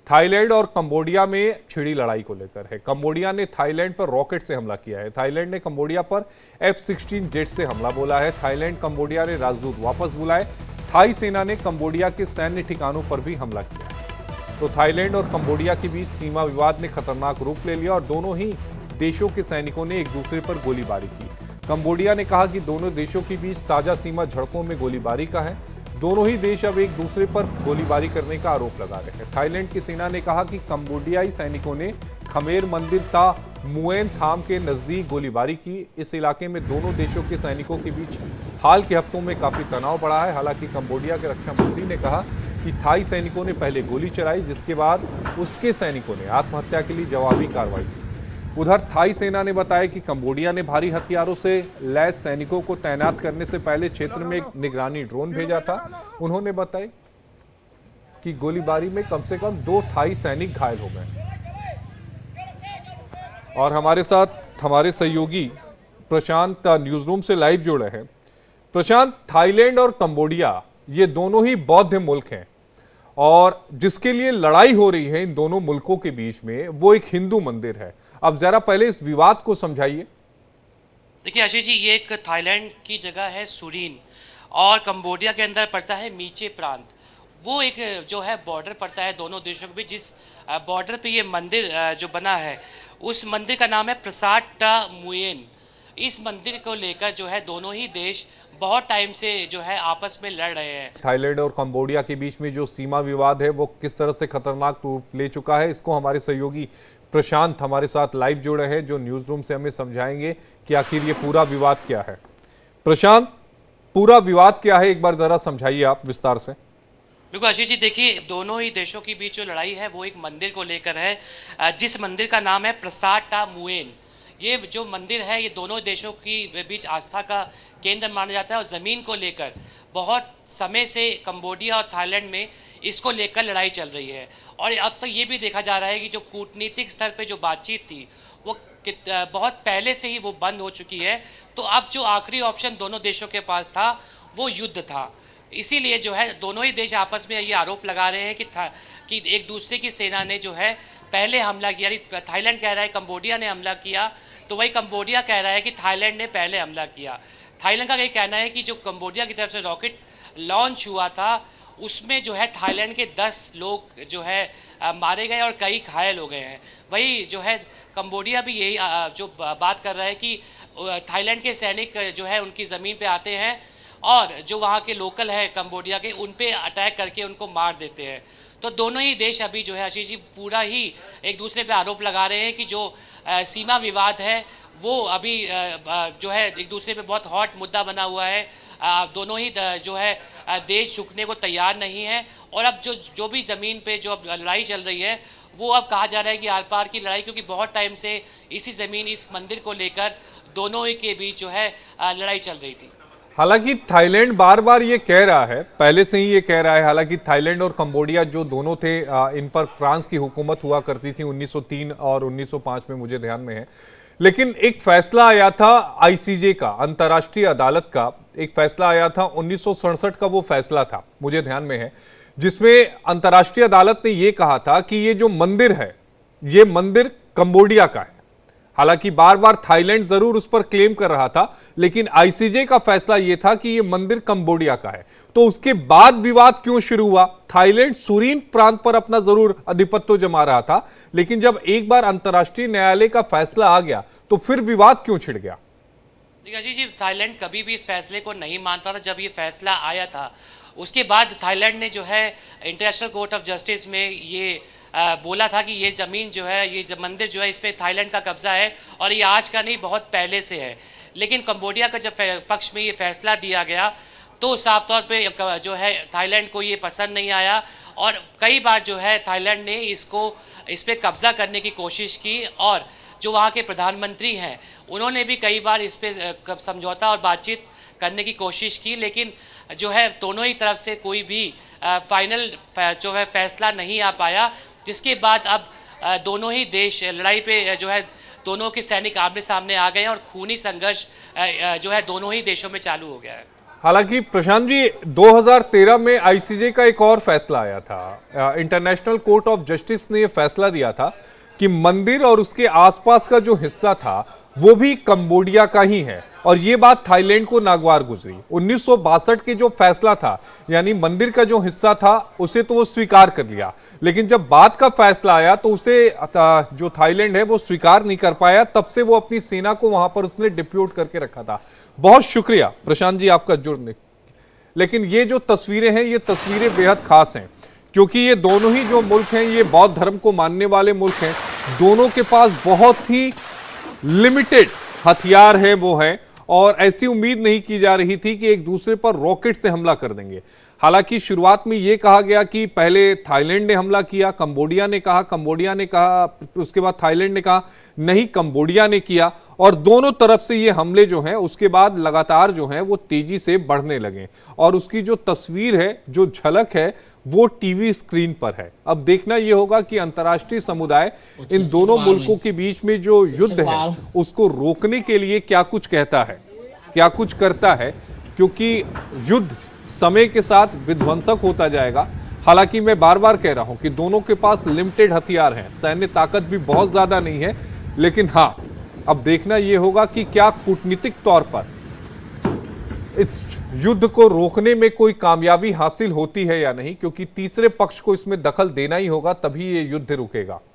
Thailand और Cambodia में छिड़ी लड़ाई को लेकर है। कंबोडिया ने थाईलैंड पर रॉकेट से हमला किया है। थाईलैंड ने कंबोडिया पर F-16 जेट से हमला बोला है। थाईलैंड कंबोडिया ने राजदूत वापस बुलाए। थाई सेना ने कंबोडिया के सैन्य ठिकानों पर भी हमला किया है। तो थाईलैंड और कंबोडिया के बीच सीमा विवाद ने खतरनाक रूप ले लिया और दोनों ही देशों के सैनिकों ने एक दूसरे पर गोलीबारी की। कंबोडिया ने कहा कि दोनों देशों के बीच ताजा सीमा झड़पों में गोलीबारी का है। दोनों ही देश अब एक दूसरे पर गोलीबारी करने का आरोप लगा रहे हैं। थाईलैंड की सेना ने कहा कि कंबोडियाई सैनिकों ने खमेर मंदिर ता मुएन थाम के नजदीक गोलीबारी की। इस इलाके में दोनों देशों के सैनिकों के बीच हाल के हफ्तों में काफी तनाव बढ़ा है। हालांकि कंबोडिया के रक्षा मंत्री ने कहा कि थाई सैनिकों ने पहले गोली चलाई, जिसके बाद उसके सैनिकों ने आत्महत्या के लिए जवाबी कार्रवाई की। उधर थाई सेना ने बताया कि कंबोडिया ने भारी हथियारों से लैस सैनिकों को तैनात करने से पहले क्षेत्र में एक निगरानी ड्रोन भेजा था। उन्होंने बताया कि गोलीबारी में कम से कम 2 थाई सैनिक घायल हो गए। और हमारे साथ हमारे सहयोगी प्रशांत न्यूज रूम से लाइव जुड़े हैं। प्रशांत, थाईलैंड और कंबोडिया ये दोनों ही बौद्ध मुल्क हैं और जिसके लिए लड़ाई हो रही है इन दोनों मुल्कों के बीच में वो एक हिंदू मंदिर है। अब जरा पहले इस विवाद को समझाइए। देखिए आशीष जी, ये एक थाईलैंड की जगह है सुरीन और कंबोडिया के अंदर पड़ता है मीचे प्रांत। वो एक जो है बॉर्डर पड़ता है दोनों देशों के बीच। जिस बॉर्डर पे ये मंदिर जो बना है उस मंदिर का नाम है प्रसाद टा मुएन। इस मंदिर को लेकर जो है दोनों ही देश बहुत टाइम से जो है आपस में लड़ रहे हैं। थाईलैंड और कंबोडिया के बीच में जो सीमा विवाद है वो किस तरह से खतरनाक रूप ले चुका है, इसको हमारे सहयोगी प्रशांत हमारे साथ लाइव जुड़े हैं जो न्यूज रूम से हमें समझाएंगे कि आखिर ये पूरा विवाद क्या है। प्रशांत, पूरा विवाद क्या है, एक बार जरा समझाइए आप विस्तार से। बिल्कुल आशीष जी, देखिए दोनों ही देशों के बीच जो लड़ाई है वो एक मंदिर को लेकर है, जिस मंदिर का नाम है प्रसाद टा मुएन। ये जो मंदिर है ये दोनों देशों की बीच आस्था का केंद्र माना जाता है और ज़मीन को लेकर बहुत समय से कंबोडिया और थाईलैंड में इसको लेकर लड़ाई चल रही है। और अब तक ये भी देखा जा रहा है कि जो कूटनीतिक स्तर पे जो बातचीत थी वो बहुत पहले से ही वो बंद हो चुकी है। तो अब जो आखिरी ऑप्शन दोनों देशों के पास था वो युद्ध था। इसीलिए जो है दोनों ही देश आपस में ये आरोप लगा रहे हैं कि एक दूसरे की सेना ने जो है पहले हमला किया। थाईलैंड कह रहा है कंबोडिया ने हमला किया, तो वही कंबोडिया कह रहा है कि थाईलैंड ने पहले हमला किया। थाईलैंड का ये कहना है कि जो कंबोडिया की तरफ से रॉकेट लॉन्च हुआ था उसमें जो है थाईलैंड के 10 लोग जो है मारे गए और कई घायल हो गए हैं। वही जो है कंबोडिया भी यही जो बात कर रहा है कि थाईलैंड के सैनिक जो है उनकी ज़मीन पे आते हैं और जो वहाँ के लोकल है कंबोडिया के उन पे अटैक करके उनको मार देते हैं। तो दोनों ही देश अभी जो है आशीष जी पूरा ही एक दूसरे पे आरोप लगा रहे हैं कि जो सीमा विवाद है वो अभी जो है एक दूसरे पे बहुत हॉट मुद्दा बना हुआ है। दोनों ही जो है देश झुकने को तैयार नहीं है और अब जो भी ज़मीन पे जो अब लड़ाई चल रही है वो अब कहा जा रहा है कि आर पार की लड़ाई, क्योंकि बहुत टाइम से इसी ज़मीन इस मंदिर को लेकर दोनों ही के बीच जो है लड़ाई चल रही थी। हालांकि थाईलैंड बार बार ये कह रहा है, पहले से ही ये कह रहा है, हालांकि थाईलैंड और कंबोडिया जो दोनों थे इन पर फ्रांस की हुकूमत हुआ करती थी 1903 और 1905 में, मुझे ध्यान में है। लेकिन एक फैसला आया था आईसीजे का, अंतर्राष्ट्रीय अदालत का एक फैसला आया था 1967 का, वो फैसला था मुझे ध्यान में है, जिसमें अंतर्राष्ट्रीय अदालत ने यह कहा था कि ये जो मंदिर है ये मंदिर कंबोडिया का है। हालांकि बार बार थाईलैंड जरूर उस पर क्लेम कर रहा था, लेकिन आईसीजे का फैसला यह था कि यह मंदिर कंबोडिया का है। तो उसके बाद विवाद क्यों शुरू हुआ? थाईलैंड सुरीन प्रांत पर अपना जरूर आधिपत्य जमा रहा था, लेकिन जब एक बार अंतर्राष्ट्रीय न्यायालय का फैसला आ गया तो फिर विवाद क्यों छिड़ गया? देखिए जी, थाईलैंड कभी भी इस फैसले को नहीं मानता था। जब ये फैसला आया था उसके बाद थाईलैंड ने जो है इंटरनेशनल कोर्ट ऑफ जस्टिस में ये बोला था कि ये ज़मीन जो है, ये मंदिर जो है, इस पर थाईलैंड का कब्जा है और ये आज का नहीं बहुत पहले से है। लेकिन कंबोडिया का जब पक्ष में ये फैसला दिया गया तो साफ तौर पे जो है थाईलैंड को ये पसंद नहीं आया और कई बार जो है थाईलैंड ने इस पर कब्जा करने की कोशिश की और जो वहाँ के प्रधानमंत्री हैं उन्होंने भी कई बार इस पर समझौता और बातचीत करने की कोशिश की, लेकिन जो है दोनों ही तरफ से कोई भी फाइनल जो है फैसला नहीं आ पाया, जिसके बाद अब दोनों ही देश लड़ाई पे जो है दोनों के सैनिक आमने सामने आ गए और खूनी संघर्ष जो है दोनों ही देशों में चालू हो गया है। हालांकि प्रशांत जी 2013 में आईसीजे का एक और फैसला आया था। इंटरनेशनल कोर्ट ऑफ जस्टिस ने यह फैसला दिया था कि मंदिर और उसके आसपास का जो हिस्सा था वो भी कंबोडिया का ही है, और ये बात थाईलैंड को नागवार गुजरी। 1962 के जो फैसला था, यानी मंदिर का जो हिस्सा था उसे तो वो स्वीकार कर लिया, लेकिन जब बाद का फैसला आया तो उसे जो थाईलैंड है वो स्वीकार नहीं कर पाया। तब से वो अपनी सेना को वहां पर उसने डिप्यूट करके रखा था। बहुत शुक्रिया प्रशांत जी आपका जुड़ने। लेकिन ये जो तस्वीरें हैं, ये तस्वीरें बेहद खास हैं, क्योंकि ये दोनों ही जो मुल्क हैं ये बौद्ध धर्म को मानने वाले मुल्क हैं। दोनों के पास बहुत ही लिमिटेड हथियार है वो है, और ऐसी उम्मीद नहीं की जा रही थी कि एक दूसरे पर रॉकेट से हमला कर देंगे। हालांकि शुरुआत में यह कहा गया कि पहले थाईलैंड ने हमला किया, कंबोडिया ने कहा, उसके बाद थाईलैंड ने कहा नहीं कंबोडिया ने किया, और दोनों तरफ से ये हमले जो हैं उसके बाद लगातार जो हैं वो तेजी से बढ़ने लगे। और उसकी जो तस्वीर है, जो झलक है, वो टीवी स्क्रीन पर है। अब देखना यह होगा कि अंतर्राष्ट्रीय समुदाय इन दोनों मुल्कों के बीच में जो युद्ध है उसको रोकने के लिए क्या कुछ कहता है, क्या कुछ करता है, क्योंकि युद्ध समय के साथ विध्वंसक होता जाएगा। हालांकि मैं बार बार कह रहा हूं कि दोनों के पास लिमिटेड हथियार हैं, सैन्य ताकत भी बहुत ज्यादा नहीं है, लेकिन हां, अब देखना यह होगा कि क्या कूटनीतिक तौर पर इस युद्ध को रोकने में कोई कामयाबी हासिल होती है या नहीं, क्योंकि तीसरे पक्ष को इसमें दखल देना ही होगा, तभी ये युद्ध रुकेगा।